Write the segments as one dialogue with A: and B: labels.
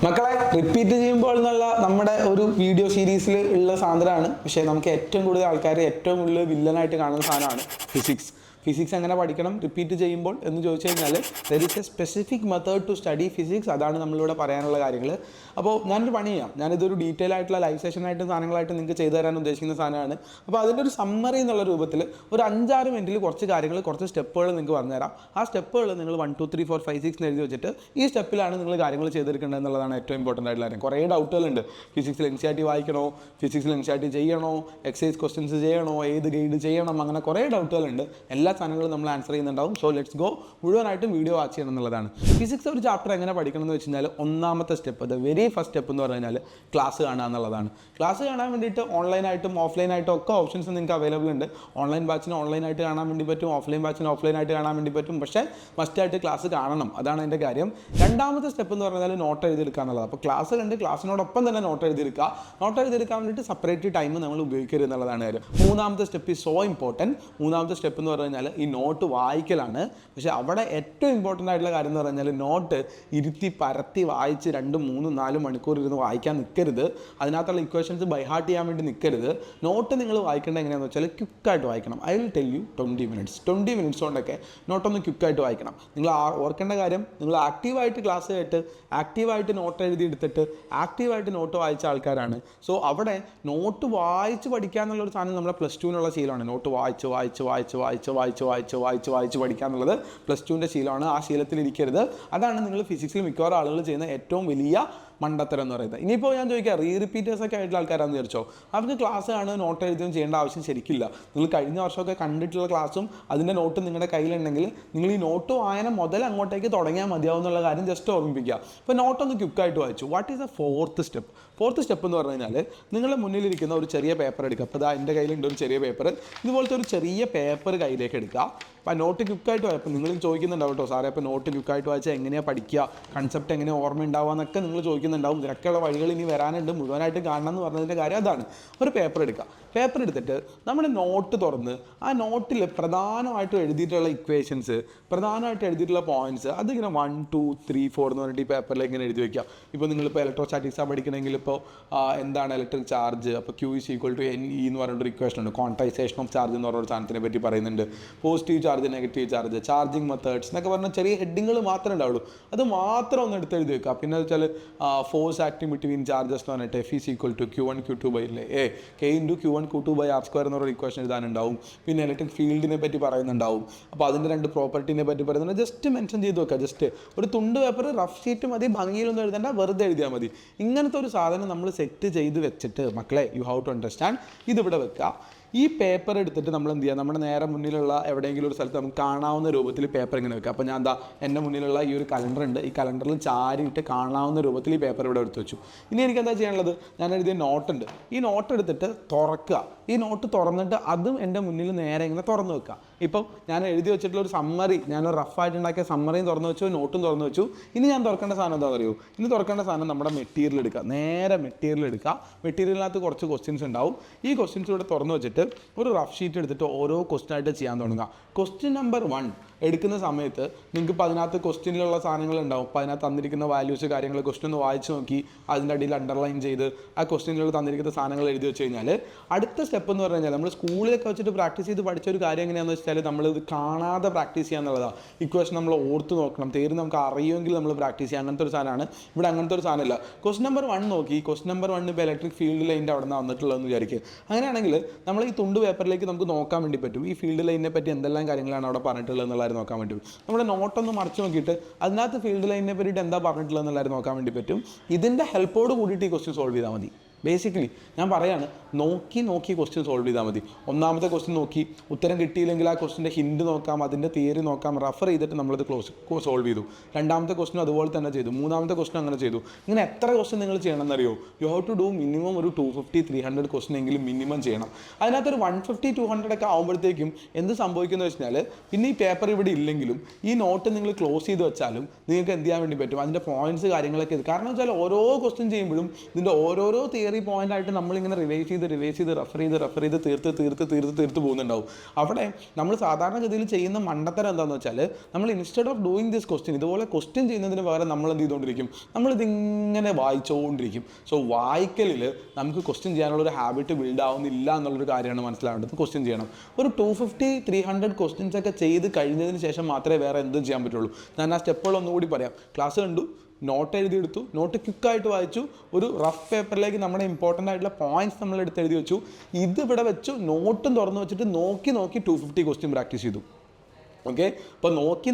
A: മക്കളെ റിപ്പീറ്റ് ചെയ്യുമ്പോൾ എന്നുള്ള നമ്മുടെ ഒരു വീഡിയോ സീരീസിൽ ഉള്ള സാധനമാണ്. പക്ഷേ നമുക്ക് ഏറ്റവും കൂടുതൽ ആൾക്കാർ ഏറ്റവും കൂടുതൽ വില്ലനായിട്ട് കാണുന്ന സാധനമാണ് ഫിസിക്സ്. ഫിസിക്സ് എങ്ങനെ പഠിക്കണം റിപ്പീറ്റ് ചെയ്യുമ്പോൾ എന്ന് ചോദിച്ചു കഴിഞ്ഞാൽ there is a specific method to study physics. അതാണ് നമ്മളിവിടെ പറയാനുള്ള കാര്യങ്ങൾ. അപ്പോൾ ഞാനൊരു പണി ചെയ്യാം, ഞാനിതൊരു ഡീറ്റെയിൽ ആയിട്ടുള്ള ലൈവ് സെഷനായിട്ട് സാധനങ്ങളായിട്ട് നിങ്ങൾക്ക് ചെയ്തു തരാൻ ഉദ്ദേശിക്കുന്ന സാധനമാണ്. അപ്പോൾ അതിൻ്റെ ഒരു സമ്മറി എന്നുള്ള രൂപത്തിൽ ഒരു 5-6 മിനിറ്റിൽ കുറച്ച് കാര്യങ്ങൾ, കുറച്ച് സ്റ്റെപ്പുകൾ നിങ്ങൾക്ക് പറഞ്ഞുതരാം. ആ സ്റ്റെപ്പുകൾ നിങ്ങൾ 1 2 3 4 5 6 എന്ന് എഴുതി വെച്ചിട്ട് ഈ സ്റ്റെപ്പിലാണ് നിങ്ങൾ കാര്യങ്ങൾ ചെയ്തെടുക്കേണ്ടത് എന്നുള്ളതാണ് ഏറ്റവും ഇമ്പോർട്ടൻ്റ് ആയിട്ടുള്ള കാര്യം. കുറേ ഡൗട്ടുകളുണ്ട്. ഫിസിക്സിൽ NCERT വായിക്കണോ, ഫിസിക്സിൽ NCERT ചെയ്യണോ, എക്സസൈസ് ക്വസ്റ്റ്യൻസ് ചെയ്യണോ, ഏത് ഗൈഡ് ചെയ്യണം, അങ്ങനെ കുറേ ഡൗട്ടുകളുണ്ട്. എല്ലാ സാധനങ്ങളും നമ്മൾ ആൻസർ ചെയ്യുന്നുണ്ടാവും. സോ ലെറ്റ്സ് ഗോ, മുഴുവനായിട്ടും വീഡിയോ വാച്ച് ചെയ്യണം എന്നുള്ളതാണ്. ഫിസിക്സ് ഒരു ചാപ്റ്റർ എങ്ങനെ പഠിക്കണം എന്ന് വെച്ച് കഴിഞ്ഞാൽ ഒന്നാമത്തെ step, the very first step എന്ന് പറഞ്ഞു കഴിഞ്ഞാൽ ക്ലാസ് കാണുക എന്നുള്ളതാണ്. ക്ലാസ് കാണാൻ വേണ്ടിയിട്ട് ഓൺലൈനായിട്ടും ഓഫ്ലൈനായിട്ടും ഒക്കെ ഓപ്ഷൻസ് നിങ്ങൾക്ക് അവൈലബിൾ ഉണ്ട്. ഓൺലൈൻ ബാച്ചിന് ഓൺലൈനായിട്ട് കാണാൻ വേണ്ടി പറ്റും, ഓഫ്ലൈൻ ബാച്ചിന് ഓഫ്ലൈനായിട്ട് കാണാൻ വേണ്ടി പറ്റും. പക്ഷേ മസ്റ്റായിട്ട് ക്ലാസ് കാണണം, അതാണ് എൻ്റെ കാര്യം. രണ്ടാമത്തെ സ്റ്റെപ്പ് എന്ന് പറഞ്ഞാൽ നോട്ട് എഴുതിയെടുക്കുക എന്നുള്ളത്. അപ്പോൾ ക്ലാസ് കണ്ട് ക്ലാസ്സിനോടൊപ്പം തന്നെ നോട്ട് എഴുതിയെടുക്കുക. നോട്ട് എഴുതിയെടുക്കാൻ വേണ്ടിയിട്ട് സെപ്പറേറ്റ് ടൈം നമ്മൾ ഉപയോഗിക്കരുത് എന്നുള്ളതാണ് കാര്യം. മൂന്നാമത്തെ സ്റ്റെപ്പ് ഈസ് സോ ഇമ്പോർട്ടൻറ്റ്. മൂന്നാമത്തെ സ്റ്റെപ്പ് എന്ന് പറഞ്ഞു കഴിഞ്ഞാൽ ഈ നോട്ട് വായിക്കലാണ്. പക്ഷേ അവിടെ ഏറ്റവും ഇമ്പോർട്ടൻ്റ് ആയിട്ടുള്ള കാര്യം എന്ന് പറഞ്ഞാൽ നോട്ട് ഇരുത്തി പരത്തി വായിച്ച് 2 3 4 മണിക്കൂർ ഇരുന്ന് വായിക്കാൻ നിൽക്കരുത്. അതിനകത്തുള്ള ഇക്വേഷൻസ് ബൈഹാർട്ട് ചെയ്യാൻ വേണ്ടി നിൽക്കരുത്. നോട്ട് നിങ്ങൾ വായിക്കേണ്ടത് എങ്ങനെയാണെന്ന് വെച്ചാൽ ക്വിക്കായിട്ട് വായിക്കണം. I will tell you 20 minutes കൊണ്ടൊക്കെ നോട്ടൊന്ന് ക്വിക്കായിട്ട് വായിക്കണം. നിങ്ങൾ ഓർക്കേണ്ട കാര്യം, നിങ്ങൾ ആക്റ്റീവായിട്ട് ക്ലാസ് കേട്ട് ആക്റ്റീവായിട്ട് നോട്ട് എഴുതി എടുത്തിട്ട് ആക്റ്റീവായിട്ട് നോട്ട് വായിച്ച ആൾക്കാരാണ്. സോ അവിടെ നോട്ട് വായിച്ച് പഠിക്കുക എന്നുള്ളൊരു സാധനം നമ്മുടെ +2-നുള്ള ശീലമാണ്. നോട്ട് വായിച്ച് പഠിക്കുക എന്നുള്ളത് +2-ൻ്റെ ശീലമാണ്. ആ ശീലത്തിലിരിക്കരുത്. അതാണ് നിങ്ങൾ ഫിസിക്സിൽ മിക്കവാറും ആളുകൾ ചെയ്യുന്ന ഏറ്റവും വലിയ മണ്ടത്തരം എന്ന് പറയുന്നത്. ഇനിയിപ്പോൾ ഞാൻ ചോദിക്കാം, റിപ്പീറ്റേഴ്സൊക്കെ ആയിട്ടുള്ള ആൾക്കാരാണെന്ന് വിചാരിച്ചോ, അവർക്ക് ക്ലാസ് ആണ് നോട്ട് എഴുതുകയും ചെയ്യേണ്ട ആവശ്യം ശരിക്കില്ല. നിങ്ങൾ കഴിഞ്ഞ വർഷമൊക്കെ കണ്ടിട്ടുള്ള ക്ലാസ്സും അതിൻ്റെ നോട്ടും നിങ്ങളുടെ കയ്യിലുണ്ടെങ്കിൽ നിങ്ങൾ ഈ നോട്ട് വായന മുതൽ അങ്ങോട്ടേക്ക് തുടങ്ങിയാൽ മതിയാവും എന്നുള്ള കാര്യം ജസ്റ്റ് ഓർമ്മിപ്പിക്കുക. ഇപ്പോൾ നോട്ടൊന്ന് ക്വിക്കായിട്ട് വായിച്ചു. What is the fourth step? Fourth step എന്ന് പറഞ്ഞു കഴിഞ്ഞാൽ നിങ്ങളുടെ മുന്നിലിരിക്കുന്ന ഒരു ചെറിയ പേപ്പർ എടുക്കുക. അപ്പോൾ ഇതാ എൻ്റെ കയ്യിലുണ്ട് ഒരു ചെറിയ പേപ്പർ. ഇതുപോലത്തെ ഒരു ചെറിയ പേപ്പർ കയ്യിലേക്ക് എടുക്കുക. അപ്പോൾ നോട്ട് ക്വിക്കായിട്ട് വായിപ്പോൾ നിങ്ങൾ ചോദിക്കുന്നുണ്ടാവും കേട്ടോ, സാറേ അപ്പോൾ നോട്ട് ക്വിക്കായിട്ട് വായിച്ചാൽ എങ്ങനെയാണ് പഠിക്കുക, കൺസെപ്റ്റ് എങ്ങനെ ഓർമ്മ ഉണ്ടാവുക എന്നൊക്കെ നിങ്ങൾ ചോദിക്കുന്നുണ്ടാവും. ഇതിനൊക്കെയുള്ള വഴികൾ ഇനി വരാനുണ്ട്, മുഴുവനായിട്ട് കാണണം എന്ന് പറഞ്ഞതിൻ്റെ കാര്യം അതാണ്. ഒരു പേപ്പർ എടുക്കുക. പേപ്പർ എടുത്തിട്ട് നമ്മുടെ നോട്ട് തുറന്ന് ആ നോട്ടിൽ പ്രധാനമായിട്ടും എഴുതിയിട്ടുള്ള ഇക്വേഷൻസ്, പ്രധാനമായിട്ട് എഴുതിയിട്ടുള്ള പോയിൻറ്റ്സ് അതിങ്ങനെ 1 2 3 4 എന്ന് പറഞ്ഞിട്ട് ഈ പേപ്പറിലേക്ക് ഇങ്ങനെ എഴുതി വയ്ക്കുക. ഇപ്പോൾ നിങ്ങളിപ്പോൾ ഇലക്ട്രോസ്റ്റാറ്റിക്സാണ് പഠിക്കണമെങ്കിൽ ഇപ്പോൾ എന്താണ് ഇലക്ട്രിക് ചാർജ്, അപ്പോൾ Q = NE എന്ന് പറഞ്ഞിട്ടൊരു ഇക്വേഷൻ ഉണ്ട്. ക്വാണ്ടൈസേഷൻ ഓഫ് ചാർജ് എന്ന് പറഞ്ഞൊരു സാധനത്തിനെ പറ്റി പറയുന്നുണ്ട്. Positive charge, negative charge, charging methods എന്നൊക്കെ പറഞ്ഞാൽ ചെറിയ ഹെഡിങ്ങൾ മാത്രമേ ഉണ്ടാവുള്ളൂ. അത് മാത്രം ഒന്ന് എടുത്ത് എഴുതി വെക്കുക. പിന്നെ വെച്ചാൽ ഫോഴ്സ് ആക്ടിങ് ബിറ്റ്വീൻ ചാർജസ് എന്ന് പറഞ്ഞിട്ട് F = Q1 Q2/A K × Q1 Q2/R² എന്നൊരു ഇക്വേഷൻ എഴുതാനുണ്ടാവും. പിന്നെ ഇലക്ട്രിക് ഫീൽഡിനെ പറ്റി പറയുന്നുണ്ടാവും. അപ്പോൾ അതിൻ്റെ 2 പ്രോപ്പർട്ടീനെ പറ്റി പറയുന്നുണ്ട്. ജസ്റ്റ് മെൻഷൻ ചെയ്ത് വെക്കുക. ജസ്റ്റ് ഒരു തുണ്ട് പേപ്പർ, റഫ് ഷീറ്റ് മതി, ഭംഗിയിലൊന്നും എഴുതേണ്ട, വെറുതെ എഴുതിയാൽ മതി. ഇങ്ങനത്തെ ഒരു സാധനം നമ്മൾ സെറ്റ് ചെയ്ത് വെച്ചിട്ട് മക്കളെ, യു ഹാവ് ടു അണ്ടർസ്റ്റാൻഡ്, ഇതിവിടെ വെക്കുക. ഈ പേപ്പർ എടുത്തിട്ട് നമ്മൾ എന്ത് ചെയ്യുക, നമ്മുടെ നേരെ മുന്നിലുള്ള എവിടെയെങ്കിലും ഒരു സ്ഥലത്ത് നമുക്ക് കാണാവുന്ന രൂപത്തിൽ പേപ്പർ ഇങ്ങനെ വെക്കുക. അപ്പോൾ ഞാൻ എന്താ, എൻ്റെ മുന്നിലുള്ള ഈ ഒരു കലണ്ടർ ഉണ്ട്, ഈ കലണ്ടറിൽ ചാരിയിട്ട് കാണാവുന്ന രൂപത്തിൽ ഈ പേപ്പർ ഇവിടെ എടുത്ത് വെച്ചു. ഇനി എനിക്ക് എന്താ ചെയ്യാനുള്ളത്, ഞാൻ എഴുതിയ നോട്ടുണ്ട്. ഈ നോട്ട് എടുത്തിട്ട് തുറക്കുക. ഈ നോട്ട് തുറന്നിട്ട് അതും എൻ്റെ മുന്നിൽ നേരെ ഇങ്ങനെ തുറന്ന് വെക്കുക. ഇപ്പോൾ ഞാൻ എഴുതി വെച്ചിട്ടുള്ള ഒരു സമ്മറി, ഞാനൊരു റഫായിട്ട് ഉണ്ടാക്കിയ സമ്മറിയും തുറന്ന് വെച്ചു, നോട്ടും തുറന്ന് വെച്ചു. ഇനി ഞാൻ തുറക്കേണ്ട സാധനം എന്താണെന്ന് അറിയോ? ഇനി തുറക്കേണ്ട സാധനം നമ്മുടെ മെറ്റീരിയൽ എടുക്കുക. നേരെ മെറ്റീരിയൽ എടുക്കുക. മെറ്റീരിയലിനകത്ത് കുറച്ച് ക്വസ്റ്റ്യൻസ് ഉണ്ടാവും. ഈ ക്വസ്റ്റ്യൻസ് ഇവിടെ തുറന്ന് വെച്ചിട്ട് ഒരു റഫ് ഷീറ്റ് എടുത്തിട്ട് ഓരോ ക്വസ്റ്റ്യൻ ആയിട്ട് ചെയ്യാൻ തുടങ്ങുക. ക്വസ്റ്റ്യൻ നമ്പർ 1 എടുക്കുന്ന സമയത്ത് നിങ്ങൾക്ക് ഇപ്പോൾ അതിനകത്ത് ക്വസ്റ്റ്യനിലുള്ള സാധനങ്ങൾ ഉണ്ടാവും. അപ്പോൾ അതിനകത്ത് തന്നിരിക്കുന്ന വാല്യൂസ്, കാര്യങ്ങൾ ക്വസ്റ്റ്യൻ ഒന്ന് വായിച്ച് നോക്കി അതിൻ്റെ അടിയിൽ അണ്ടർലൈൻ ചെയ്ത് ആ ക്വസ്റ്റ്യനിലുള്ള തന്നിരിക്കുന്ന സാധനങ്ങൾ എഴുതി വെച്ച് കഴിഞ്ഞാൽ അടുത്ത സ്റ്റെപ്പ് എന്ന് പറഞ്ഞു കഴിഞ്ഞാൽ നമ്മൾ സ്കൂളിലൊക്കെ വെച്ചിട്ട് പ്രാക്ടീസ് ചെയ്ത് പഠിച്ച ഒരു കാര്യം എങ്ങനെയാണെന്ന് വെച്ചാൽ നമ്മളിത് കാണാതെ പ്രാക്ടീസ് ചെയ്യുക എന്നുള്ളതാണ്. ഇക്വേഷൻ നമ്മൾ ഓർത്ത് നോക്കണം, തേര് നമുക്ക് അറിയുമെങ്കിൽ നമ്മൾ പ്രാക്ടീസ് ചെയ്യുക. അങ്ങനത്തെ ഒരു സാധനമാണ് ഇവിടെ. അങ്ങനത്തെ ഒരു സാധനമില്ല. ക്വസ്റ്റ്യൻ നമ്പർ 1 നോക്കി, ക്വസ്റ്റ്യൻ നമ്പർ 1 ഇപ്പോൾ ഇലക്ട്രിക് ഫീൽഡ് ലൈനിൻ്റെ അവിടെ നിന്ന് വന്നിട്ടുള്ളതെന്ന് വിചാരിക്കുക. അങ്ങനെയാണെങ്കിൽ നമ്മൾ ഈ തുണ്ട് പേപ്പറിലേക്ക് നമുക്ക് നോക്കാൻ വേണ്ടി പറ്റും ഈ ഫീൽഡ് ലൈനിനെ പറ്റി എന്തെല്ലാം കാര്യങ്ങളാണ് അവിടെ പറഞ്ഞിട്ടുള്ളത് എന്നുള്ളത് നോക്കാൻ പറ്റും. നമ്മുടെ നോട്ടൊന്ന് മറിച്ച് നോക്കിയിട്ട് അതിനകത്ത് ഫീൽഡ് ലൈനിനെ പറ്റിയിട്ട് എന്താ പറഞ്ഞിട്ടുള്ളത് എന്നുള്ളത് നോക്കാൻ വേണ്ടി പറ്റും. ഇതിൻ്റെ ഹെൽപ്പോട് കൂടിയിട്ട് ഈ ക്വസ്റ്റ്യൻ സോൾവ് ചെയ്താൽ മതി. ബേസിക്കലി ഞാൻ പറയാണ്, നോക്കി ക്വസ്റ്റ്യൻ സോൾവ് ചെയ്താൽ മതി. ഒന്നാമത്തെ ക്വസ്റ്റ്യൻ നോക്കി ഉത്തരം കിട്ടിയില്ലെങ്കിൽ ആ ക്വസ്റ്റ്യൻ്റെ ഹിൻഡ് നോക്കാം, അതിൻ്റെ തിയറി നോക്കാം, റെഫർ ചെയ്തിട്ട് നമ്മളത് സോൾവ് ചെയ്തു. രണ്ടാമത്തെ ക്വസ്റ്റ്യൻ അതുപോലെ തന്നെ ചെയ്തു. മൂന്നാമത്തെ ക്വസ്റ്റ്യൻ അങ്ങനെ ചെയ്തു. ഇങ്ങനെ എത്ര ക്വസ്റ്റ്യൻ നിങ്ങൾ ചെയ്യണമെന്നറിയോ? You have to do minimum ഒരു 250-300 ക്വസ്റ്റ്യൻ എങ്കിലും മിനിമം ചെയ്യണം. അതിനകത്തൊരു 150-200 ഒക്കെ ആകുമ്പോഴത്തേക്കും എന്ത് സംഭവിക്കുന്നത് വെച്ചാൽ പിന്നെ ഈ പേപ്പർ ഇവിടെ ഇല്ലെങ്കിലും ഈ നോട്ട് നിങ്ങൾ ക്ലോസ് ചെയ്ത് വെച്ചാലും നിങ്ങൾക്ക് എന്ത് ചെയ്യാൻ വേണ്ടി പറ്റും, അതിൻ്റെ പോയിന്റ്സ് കാര്യങ്ങളൊക്കെ. കാരണം വെച്ചാൽ ഓരോ ക്വസ്റ്റ്യൻ ചെയ്യുമ്പോഴും ഇതിൻ്റെ ഓരോരോ തിയറി തിയറി പോയിന്റ് ആയിട്ട് നമ്മളിങ്ങനെ റിവൈസ് ചെയ്ത് റെഫർ ചെയ്ത് തീർത്ത് പോകുന്നുണ്ടാവും. അവിടെ നമ്മൾ സാധാരണഗതിയിൽ ചെയ്യുന്ന മണ്ടത്തരം എന്താണെന്ന് വെച്ചാൽ, നമ്മൾ instead of doing this question, ഇതുപോലെ ക്വസ്റ്റ്യൻ ചെയ്യുന്നതിന് പകരം നമ്മൾ എന്ത് ചെയ്തുകൊണ്ടിരിക്കും, നമ്മളിതിങ്ങനെ വായിച്ചുകൊണ്ടിരിക്കും. സോ വായിക്കലിൽ നമുക്ക് ക്വസ്റ്റ്യൻ ചെയ്യാനുള്ളൊരു ഹാബിറ്റ് ബിൽഡ് ആവുന്നില്ല എന്നുള്ളൊരു കാര്യമാണ് മനസ്സിലാവേണ്ടത്. ക്വസ്റ്റ്യൻ ചെയ്യണം. ഒരു 250-300 ക്വസ്റ്റ്യൻസ് ഒക്കെ ചെയ്ത് കഴിഞ്ഞതിന് ശേഷം മാത്രമേ വേറെ എന്തും ചെയ്യാൻ പറ്റുള്ളൂ. ഞാൻ ആ സ്റ്റെപ്പുകൾ ഒന്നുകൂടി പറയാം. ക്ലാസ് കണ്ടു, നോട്ട് എഴുതിയെടുത്തു, നോട്ട് ക്വിക്കായിട്ട് വായിച്ചു, ഒരു റഫ് പേപ്പറിലേക്ക് നമ്മുടെ ഇമ്പോർട്ടൻ്റ് ആയിട്ടുള്ള പോയിന്റ്സ് നമ്മൾ എടുത്ത് എഴുതി വെച്ചു. ഇത് ഇവിടെ വെച്ചു നോട്ടും തുറന്ന് വെച്ചിട്ട് നോക്കി 250 ക്വസ്റ്റ്യൻ പ്രാക്ടീസ് ചെയ്തു. ഓക്കെ, അപ്പോൾ നോക്കി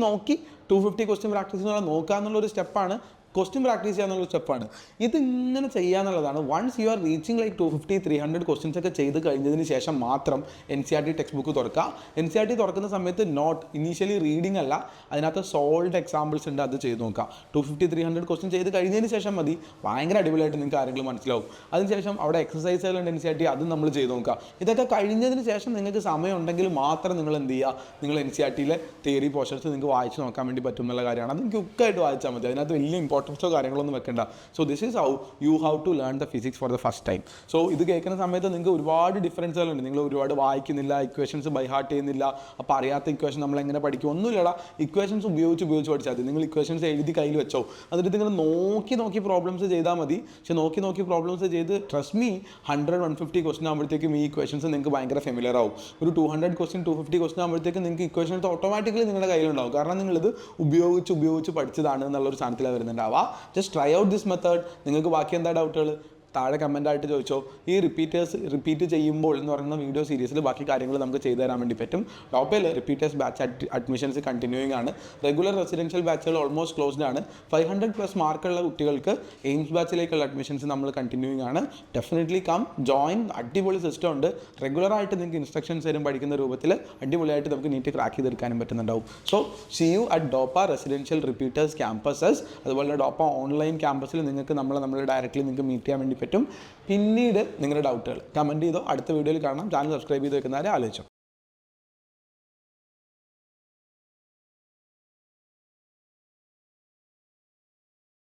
A: 250 ക്വസ്റ്റ്യൻ പ്രാക്ടീസ് ചെയ്യുന്ന നോക്കുക എന്നുള്ളൊരു സ്റ്റെപ്പാണ്. ക്വസ്റ്റ്യൻ പ്രാക്ടീസ് ചെയ്യാന്നുള്ള സ്റ്റെപ്പാണ്. ഇതിങ്ങനെ ചെയ്യാന്നുള്ളതാണ്. Once you are reaching like 250-300 questions ഒക്കെ ചെയ്ത് കഴിഞ്ഞതിന് ശേഷം മാത്രം NCERT ടെക്സ്റ്റ് ബുക്ക് തുറക്കുക. NCERT തുറക്കുന്ന സമയത്ത് നോട്ട് ഇനീഷ്യലി റീഡിംഗ് അല്ല, അതിനകത്ത് സോൾഡ് എക്സാമ്പിൾസ് ഉണ്ട്, അത് ചെയ്ത് നോക്കുക. 250-300 ക്വസ്റ്റ്യൻ ചെയ്ത് കഴിഞ്ഞതിന് ശേഷം മതി. ഭയങ്കര അടിപൊളിയായിട്ട് നിങ്ങൾക്ക് കാര്യങ്ങൾ മനസ്സിലാവും. അതിനുശേഷം അവിടെ എക്സസൈസുകളുണ്ട് NCERT, അതും നമ്മൾ ചെയ്ത് നോക്കുക. ഇതൊക്കെ കഴിഞ്ഞതിന് ശേഷം നിങ്ങൾക്ക് സമയം ഉണ്ടെങ്കിൽ മാത്രം നിങ്ങൾ എന്ത് ചെയ്യുക, നിങ്ങൾ NCERTയിലെ തിയറി പോർഷൻസ് നിങ്ങൾക്ക് വായിച്ച് നോക്കാൻ വേണ്ടി പറ്റും എന്നുള്ള കാര്യമാണ്. അത് ക്വിക്കായിട്ട് വായിച്ചാൽ മതി. അതിനകത്ത് വലിയ ഇമ്പോർട്ടൻസോ കാര്യങ്ങളൊന്നും വെക്കണ്ട. So this is how you have to learn the physics for the first time. So ഇത് കേൾക്കുന്ന സമയത്ത് നിങ്ങൾക്ക് ഒരുപാട് ഡിഫറൻസുകളുണ്ട്. നിങ്ങൾ ഒരുപാട് വായിക്കുന്നില്ല, ഇക്വേഷൻസ് ബൈ ഹാർട്ട് ചെയ്യുന്നില്ല, അപ്പോൾ അറിയാത്ത ഇക്വേഷൻ നമ്മൾ എങ്ങനെ പഠിക്കും, ഒന്നുമില്ല. ഇക്വേഷൻസ് ഉപയോഗിച്ച് പഠിച്ചാൽ മതി. നിങ്ങൾ ഇക്വേഷൻസ് എഴുതി കയ്യിൽ വെച്ചോ, എന്നിട്ട് നിങ്ങൾ നോക്കി പ്രോബ്ലംസ് ചെയ്താൽ മതി. പക്ഷേ നോക്കി പ്രോബ്ലംസ് ചെയ്ത് ട്രസ്റ്റ് മീ 100-150 ക്വസ്റ്റൻ ആകുമ്പോഴത്തേക്കും ഈ ഇക്വേഷൻസ് നിങ്ങൾക്ക് ഭയങ്കര ഫെമിലിയർ ആവും. ഒരു 250 ക്വസ്റ്റൻ ആകുമ്പോഴത്തേക്കും നിങ്ങൾക്ക് ഇക്വേഷൻസ് ഓട്ടോമാറ്റിക്കലി നിങ്ങളുടെ കയ്യിലുണ്ടാവും. കാരണം നിങ്ങളിത് ഉപയോഗിച്ച് പഠിച്ചതാണ് എന്നുള്ളൊരു സാധനത്തിലാണ് വരുന്നുണ്ടാവുക. Just try out this method. നിങ്ങൾക്ക് ബാക്കി എന്താ ഡൗട്ടുകൾ താഴെ കമൻ്റായിട്ട് ചോദിച്ചോ. ഈ റിപ്പീറ്റ് ചെയ്യുമ്പോൾ എന്ന് പറയുന്ന വീഡിയോ സീരീസിൽ ബാക്കി കാര്യങ്ങൾ നമുക്ക് ചെയ്തു തരാൻ വേണ്ടി പറ്റും. ടോപ്പിൽ റിപ്പീറ്റേഴ്സ് ബാച്ച് അഡ്മിഷൻസ് കണ്ടിന്യൂയിങ് ആണ്. റെഗുലർ റെസിഡൻഷ്യൽ ബാച്ചുകൾ ഓൾമോസ്റ്റ് ക്ലോസ്ഡ് ആണ്. 500+ മാർക്കുള്ള കുട്ടികൾക്ക് എയിംസ് ബാച്ചിലേക്കുള്ള അഡ്മിഷൻസ് നമ്മൾ കണ്ടിന്യൂയിങ് ആണ്. Definitely come join. അടിപൊളി സിസ്റ്റം ഉണ്ട്. റെഗുലറായിട്ട് നിങ്ങൾക്ക് ഇൻസ്ട്രക്ഷൻസ് തരും പഠിക്കുന്ന രൂപത്തിൽ. അടിപൊളിയായിട്ട് നമുക്ക് നീറ്റ് ക്രാക്ക് ചെയ്തെടുക്കാനും പറ്റുന്നുണ്ടാവും. So see you at DOPA residential repeaters campuses. അതുപോലെ ഡോപ്പ ഓൺലൈൻ ക്യാമ്പസിൽ നിങ്ങൾക്ക് നമ്മൾ ഡയറക്റ്റ്ലി നിങ്ങൾക്ക് മീറ്റ് ചെയ്യാൻ വേണ്ടി പറ്റും. പിന്നീട് നിങ്ങളുടെ ഡൗട്ടുകൾ കമൻറ്റ് ചെയ്തോ. അടുത്ത വീഡിയോയിൽ കാണാം. ചാനൽ സബ്സ്ക്രൈബ് ചെയ്ത് വെക്കുന്നവരെ ആലോചിച്ചോ.